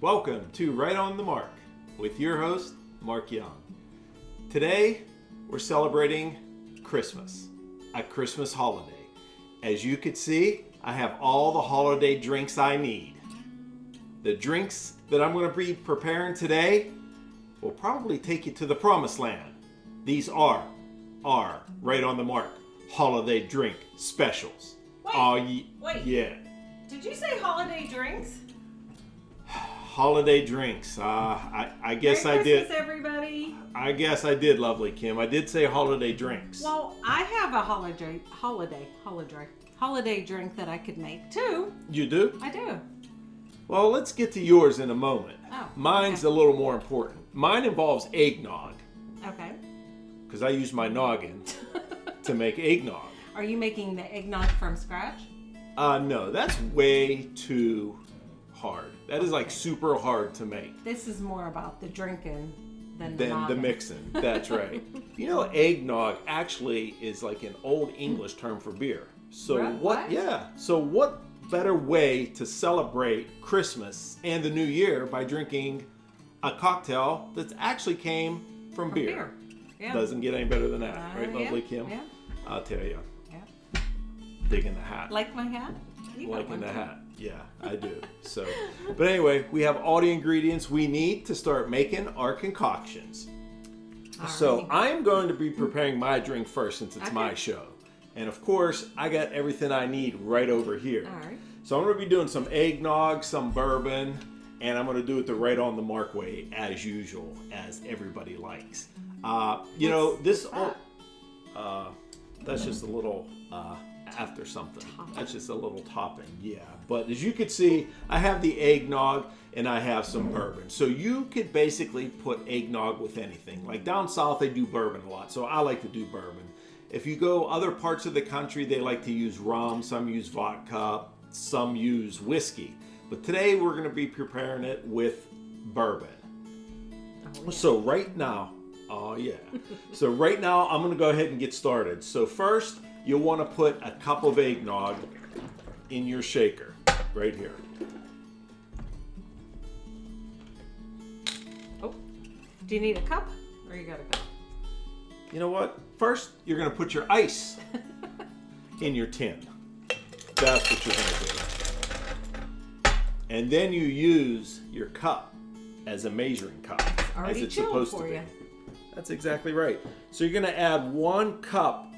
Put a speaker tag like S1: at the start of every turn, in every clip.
S1: Welcome to Right on the Mark with your host, Mark Young. Today, we're celebrating Christmas, a Christmas holiday. As you can see, I have all the holiday drinks I need. The drinks that I'm going to be preparing today will probably take you to the promised land. These are our Right on the Mark holiday drink specials.
S2: Wait.
S1: Yeah.
S2: Did you say holiday drinks?
S1: Holiday drinks. I guess
S2: Merry
S1: I did.
S2: Christmas, everybody.
S1: I guess I did, lovely Kim. I did say holiday drinks.
S2: Well, I have a holiday drink that I could make too.
S1: You do?
S2: I do.
S1: Well, let's get to yours in a moment.
S2: Oh,
S1: Mine's
S2: okay.
S1: a little more important. Mine involves eggnog,
S2: Okay.
S1: because I use my noggin to make eggnog.
S2: Are you making the eggnog from scratch?
S1: No, that's way too hard. That is like super hard to make.
S2: This is more about the drinking than
S1: Than the
S2: noggin.
S1: mixing. That's right. You know, eggnog actually is like an old English term for beer. So
S2: Right?
S1: what? Yeah. So what better way to celebrate Christmas and the New Year by drinking a cocktail that actually came from beer?
S2: Yeah.
S1: Doesn't get any better than that, right,
S2: yeah,
S1: lovely Kim?
S2: Yeah.
S1: I'll tell you.
S2: Yeah.
S1: Digging the hat.
S2: Like my hat? You got
S1: Liking
S2: one
S1: the
S2: too.
S1: hat. Yeah, I do. So, but anyway, we have all the ingredients we need to start making our concoctions. So
S2: Alrighty.
S1: I'm going to be preparing my drink first since it's my
S2: Okay.
S1: show. And of course, I got everything I need right over here.
S2: All right.
S1: So I'm going to be doing some eggnog, some bourbon, and I'm going to do it the right on the mark way as usual, as everybody likes. You know, this...
S2: that?
S1: That's just a little after something.
S2: Topping.
S1: That's just a little topping, yeah. But as you can see, I have the eggnog and I have some bourbon. So you could basically put eggnog with anything. Like down south, they do bourbon a lot. So I like to do bourbon. If you go other parts of the country, they like to use rum. Some use vodka. Some use whiskey. But today we're going to be preparing it with bourbon.
S2: Oh, yeah.
S1: So right now, so right now I'm going to go ahead and get started. So first, you'll want to put a cup of eggnog in your shaker right here.
S2: Oh. Do you need a cup? Or you got a cup?
S1: You know what? First, you're going to put your ice in your tin. That's what you're going to do. And then you use your cup as a measuring cup, as
S2: Already
S1: it's
S2: chilled
S1: supposed
S2: for
S1: to be.
S2: you.
S1: That's exactly right. So you're going to add 1 cup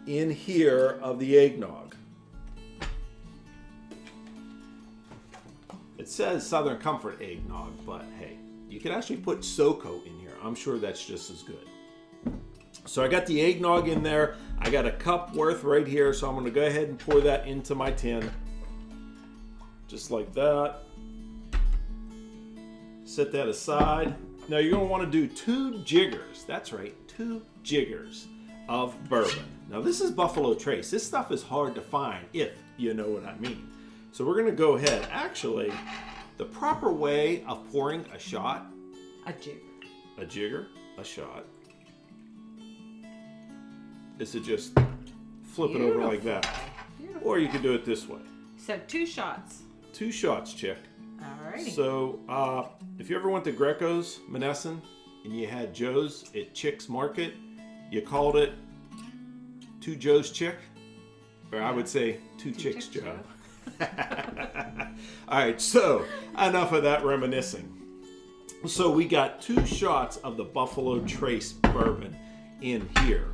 S1: in here of the eggnog. It says Southern Comfort eggnog, but hey, you could actually put SoCo in here. I'm sure that's just as good. So I got the eggnog in there. I got a cup worth right here, so I'm going to go ahead and pour that into my tin. Just like that. Set that aside. Now you're going to want to do 2 jiggers. That's right, 2 jiggers of bourbon. Now this is Buffalo Trace. This stuff is hard to find, if you know what I mean. So we're going to go ahead. Actually, the proper way of pouring a shot,
S2: A jig.
S1: a jigger, a shot, is to just flip it over like that.
S2: Beautiful.
S1: Or you could do it this way.
S2: So 2 shots.
S1: 2 shots, chick.
S2: Alrighty.
S1: So, if you ever went to Greco's, Monessen, and you had Joe's at Chick's Market, you called it 2 Joe's Chick, or I would say 2 Chicks
S2: Chicks
S1: Joe. All right, so enough of that reminiscing. So we got 2 shots of the Buffalo Trace bourbon in here.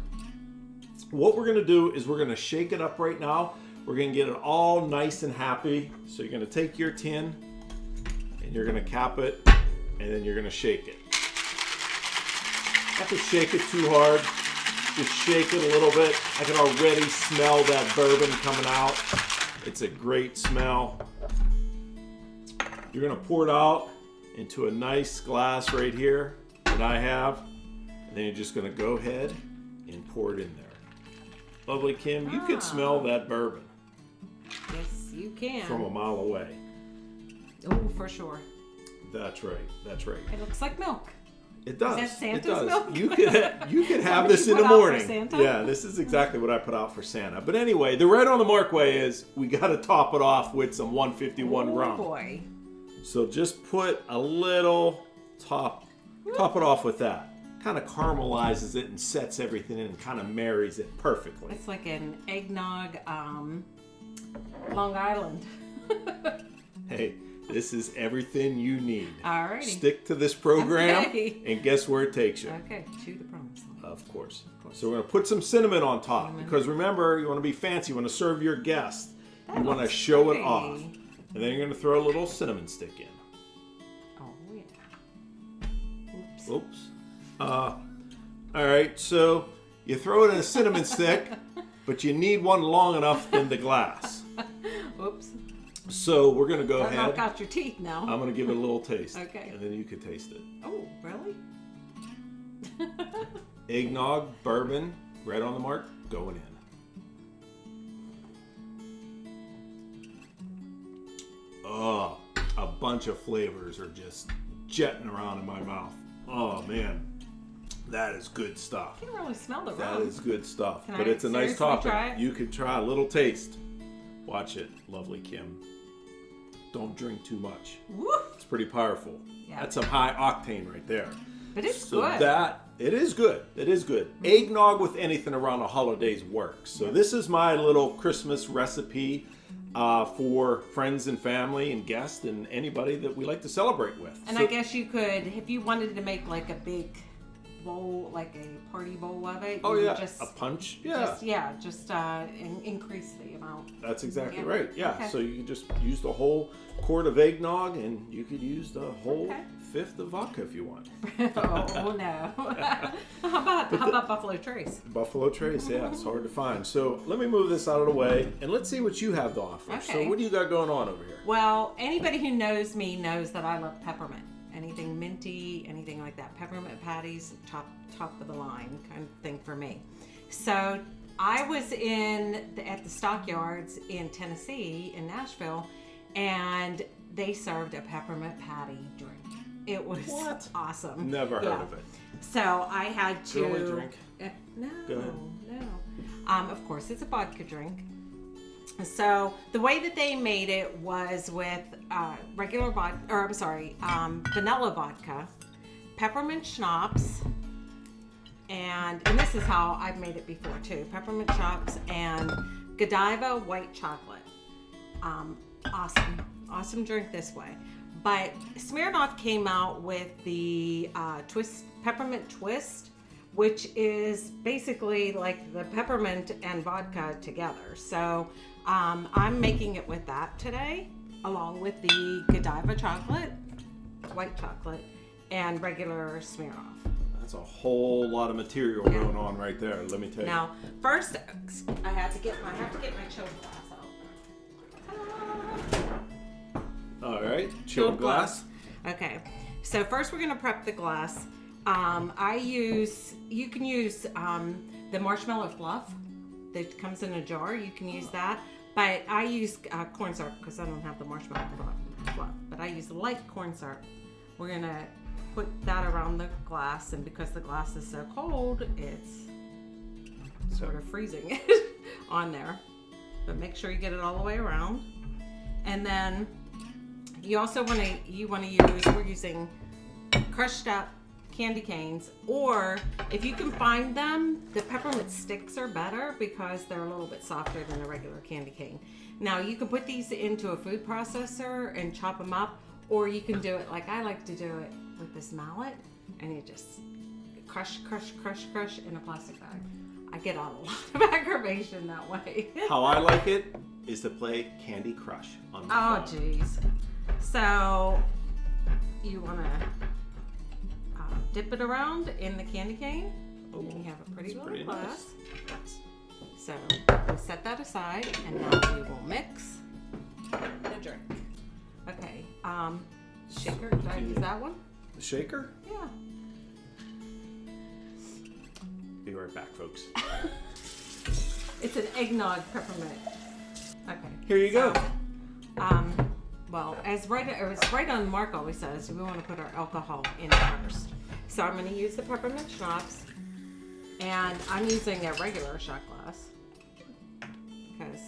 S1: What we're going to do is we're going to shake it up right now. We're going to get it all nice and happy. So you're going to take your tin and you're going to cap it and then you're going to shake it. Not to shake it too hard. Just shake it a little bit. I can already smell that bourbon coming out. It's a great smell. You're going to pour it out into a nice glass right here that I have. And then you're just going to go ahead and pour it in there. Lovely Kim, you can smell that bourbon
S2: Yes, you can.
S1: from a mile away.
S2: Oh, for sure.
S1: That's right. That's right.
S2: It looks like milk.
S1: It does.
S2: Is that Santa's
S1: it does.
S2: milk?
S1: You could have
S2: what
S1: this
S2: you
S1: in the
S2: put out for
S1: morning.
S2: Santa?
S1: Yeah, this is exactly what I put out for Santa. But anyway, the right on the mark way is we got to top it off with some 151
S2: Oh
S1: rum.
S2: boy.
S1: So just put a little top it off with that. Kind of caramelizes it and sets everything in and kind of marries it perfectly.
S2: It's like an eggnog Long Island.
S1: Hey, this is everything you need.
S2: Alrighty.
S1: Stick to this program,
S2: Okay.
S1: and guess where it takes you.
S2: Okay, to the promised land.
S1: Of course. So we're going to put some cinnamon on top because remember, you want to be fancy. You want to serve your guests. You want to
S2: looks
S1: show
S2: pretty.
S1: it off. And then you're going to throw a little cinnamon stick in.
S2: Oh, yeah. Oops.
S1: Oops. All right, so you throw it in a cinnamon stick, but you need one long enough in the glass.
S2: Oops.
S1: So we're going to go
S2: Don't knock
S1: ahead.
S2: out your teeth now.
S1: I'm going to give it a little taste.
S2: Okay.
S1: And then you can taste it.
S2: Oh, really?
S1: Eggnog, bourbon, right on the mark, going in. Oh, a bunch of flavors are just jetting around in my mouth. Oh, man. That is good stuff.
S2: You can really smell the
S1: That
S2: rum.
S1: is good stuff.
S2: Can
S1: But
S2: I
S1: it's a nice
S2: seriously
S1: topping.
S2: try it?
S1: You could try a little taste. Watch it, lovely Kim. Don't drink too much.
S2: Woo!
S1: It's pretty powerful.
S2: Yeah.
S1: That's some high octane right there.
S2: But it's
S1: So
S2: good.
S1: it is good. It is good. Eggnog with anything around the holidays works. So this is my little Christmas recipe for friends and family and guests and anybody that we like to celebrate with.
S2: And
S1: So-
S2: I guess you could, if you wanted to make like a big bowl, like a party bowl of it.
S1: oh
S2: you
S1: yeah,
S2: would just
S1: a punch. Yeah,
S2: just increase the amount.
S1: that's exactly
S2: Yeah.
S1: right. Yeah,
S2: Okay.
S1: so you can just use the whole quart of eggnog, and you could use the whole
S2: Okay.
S1: fifth of vodka if you want.
S2: Oh no! how about Buffalo Trace?
S1: Buffalo Trace, yeah, it's hard to find. So let me move this out of the way, and let's see what you have to offer. So
S2: Okay.
S1: what do you got going on over here?
S2: Well, anybody who knows me knows that I love peppermint. Anything minty, anything like that. Peppermint patties, top of the line kind of thing for me. So I was at the Stockyards in Tennessee, in Nashville, and they served a peppermint patty drink. It was
S1: What?
S2: awesome.
S1: Never heard
S2: Yeah.
S1: of it.
S2: So I had to.
S1: Girly drink?
S2: No,
S1: Go ahead.
S2: no. Of course, it's a vodka drink. So the way that they made it was with regular vodka, or I'm sorry, vanilla vodka, peppermint schnapps, and this is how I've made it before too. Peppermint schnapps and Godiva white chocolate. Awesome drink this way. But Smirnoff came out with the peppermint twist, which is basically like the peppermint and vodka together. So I'm making it with that today, along with the Godiva chocolate, white chocolate, and regular Smirnoff.
S1: That's a whole lot of material going on right there. Let me tell you.
S2: Now, first, I have to get my chilled glass out.
S1: All right, chilled glass.
S2: Okay, so first we're gonna prep the glass. You can use the marshmallow fluff that comes in a jar. You can use that, but I use corn syrup because I don't have the marshmallow fluff. But I use light corn syrup. We're gonna put that around the glass, and because the glass is so cold, it's sort of freezing it on there. But make sure you get it all the way around, and then you also want to use. We're using crushed up candy canes, or if you can find them, the peppermint sticks are better because they're a little bit softer than a regular candy cane. Now you can put these into a food processor and chop them up, or you can do it like I like to do it with this mallet, and you just crush in a plastic bag. I get a lot of aggravation that way.
S1: How I like it is to play Candy Crush on my
S2: Oh
S1: phone.
S2: geez. So you want to dip it around in the candy cane, and then you have a pretty
S1: That's
S2: little
S1: pretty
S2: glass.
S1: nice.
S2: So we'll set that aside, and now we will mix the drink. Okay. Shaker. Did I use that one?
S1: The shaker?
S2: Yeah.
S1: Be right back, folks.
S2: It's an eggnog peppermint. Okay.
S1: Here you go.
S2: Well, as right on the mark always says, we want to put our alcohol in first. So I'm going to use the peppermint schnapps, and I'm using a regular shot glass because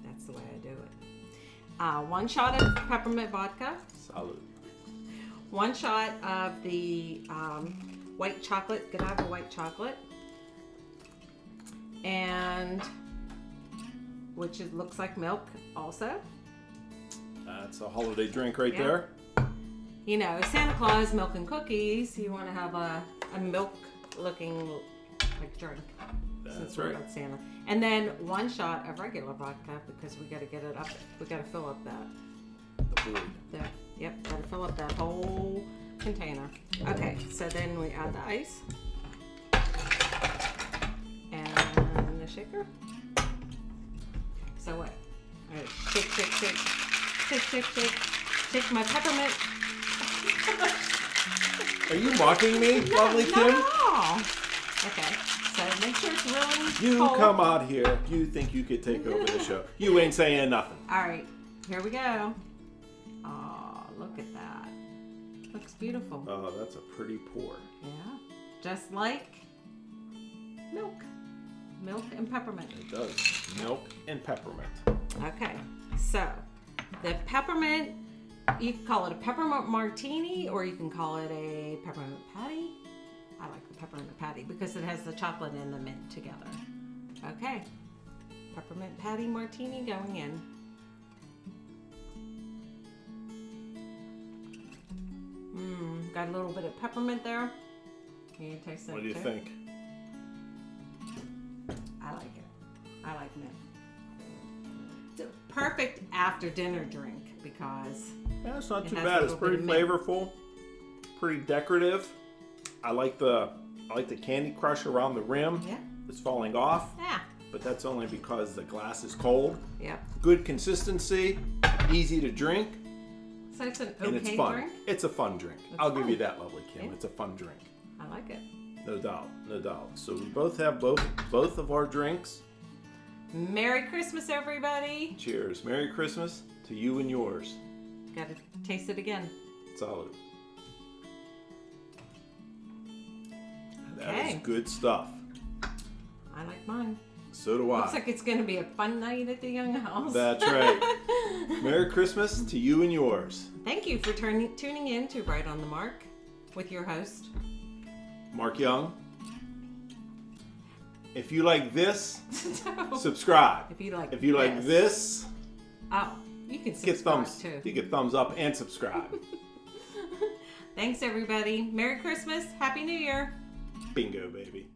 S2: that's the way I do it. 1 shot of peppermint vodka,
S1: Salud.
S2: 1 shot of the white chocolate, Godiva white chocolate, and which looks like milk also.
S1: That's a holiday drink right
S2: Yeah.
S1: there.
S2: You know, Santa Claus milk and cookies. You want to have a milk looking like drink.
S1: That's
S2: Since we're
S1: right.
S2: about Santa. And then 1 shot of regular vodka because we got to get it up. We got to fill up that.
S1: The void.
S2: Yep, got to fill up that whole container. Okay, so then we add the ice and the shaker. So what? All right, shake, shake, shake, shake, shake, shake, shake my peppermint.
S1: Are you mocking me, lovely
S2: Not
S1: Kim?
S2: at all. Okay, so make sure it's really
S1: You
S2: cold.
S1: come out here. You think you could take over the show. You ain't saying nothing.
S2: All right, here we go. Oh, look at that. Looks beautiful.
S1: Oh, that's a pretty pour.
S2: Yeah, just like milk. Milk and peppermint.
S1: It does. Milk and peppermint.
S2: Okay, so the peppermint, you can call it a peppermint martini or you can call it a peppermint patty. I like the peppermint patty because it has the chocolate and the mint together. Okay, peppermint patty martini going in. Got a little bit of peppermint there. You can taste that
S1: What do you
S2: too.
S1: think?
S2: I like it. I like mint. It's a perfect after dinner drink because
S1: Yeah, it's not
S2: It
S1: too
S2: has
S1: bad.
S2: a
S1: It's
S2: little
S1: pretty
S2: bit of mint.
S1: flavorful, pretty decorative. I like the candy crush around the rim.
S2: yeah,
S1: It's falling off,
S2: yeah,
S1: but that's only because the glass is cold.
S2: yep.
S1: Good consistency, easy to drink,
S2: So it's an
S1: and it's
S2: okay
S1: fun.
S2: drink.
S1: It's a fun drink. I'll give
S2: fun.
S1: you that, lovely Kim.
S2: Yeah.
S1: It's a fun drink.
S2: I like it.
S1: No doubt, no doubt. So we both have both of our drinks.
S2: Merry Christmas, everybody.
S1: Cheers. Merry Christmas to you and yours.
S2: Got to taste it again.
S1: Salud. That
S2: Okay.
S1: is good stuff.
S2: I like mine.
S1: So do I.
S2: Looks like it's going to be a fun night at the Young House.
S1: That's right. Merry Christmas to you and yours.
S2: Thank you for tuning in to Right on the Mark with your host.
S1: Mark Young. If you like this, subscribe.
S2: If you like
S1: If you like this,
S2: oh, you can
S1: get
S2: subscribe
S1: thumbs.
S2: too.
S1: You get thumbs up and subscribe.
S2: Thanks, everybody. Merry Christmas. Happy New Year.
S1: Bingo, baby.